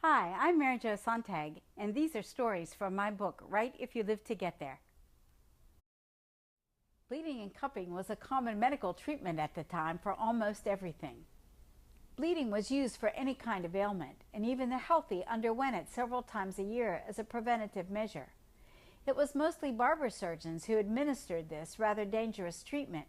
Hi, I'm Mary Jo Sonntag, and these are stories from my book, Write If You Live to Get There. Bleeding and cupping was a common medical treatment at the time for almost everything. Bleeding was used for any kind of ailment, and even the healthy underwent it several times a year as a preventative measure. It was mostly barber surgeons who administered this rather dangerous treatment,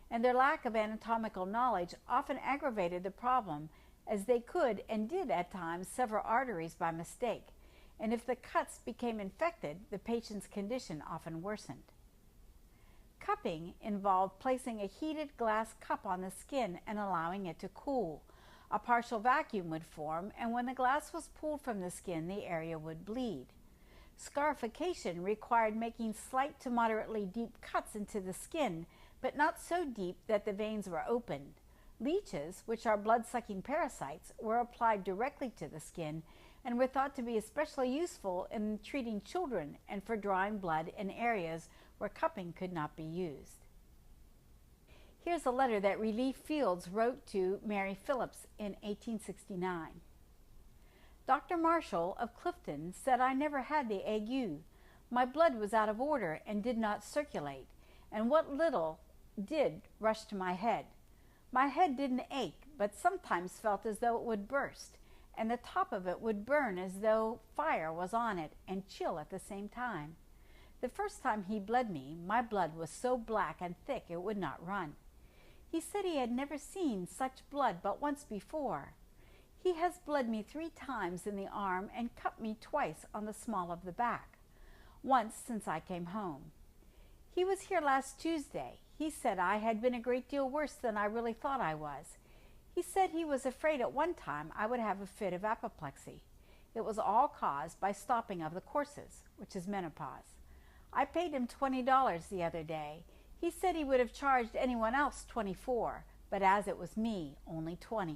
and their lack of anatomical knowledge often aggravated the problem, as they could and did at times sever arteries by mistake, and if the cuts became infected, the patient's condition often worsened. Cupping involved placing a heated glass cup on the skin and allowing it to cool. A partial vacuum would form, and when the glass was pulled from the skin, the area would bleed. Scarification required making slight to moderately deep cuts into the skin, but not so deep that the veins were opened. Leeches, which are blood-sucking parasites, were applied directly to the skin and were thought to be especially useful in treating children and for drawing blood in areas where cupping could not be used. Here's a letter that Relief Fields wrote to Mary Phillips in 1869. Dr. Marshall of Clifton said I never had the ague. My blood was out of order and did not circulate, and what little did rushed to my head. My head didn't ache, but sometimes felt as though it would burst, and the top of it would burn as though fire was on it and chill at the same time. The first time he bled me, my blood was so black and thick it would not run. He said he had never seen such blood but once before. He has bled me 3 times in the arm and cut me twice on the small of the back, once since I came home. He was here last Tuesday. He said I had been a great deal worse than I really thought I was. He said he was afraid at one time I would have a fit of apoplexy. It was all caused by stopping of the courses, which is menopause. I paid him $20 the other day. He said he would have charged anyone else $24, but as it was me, only $20.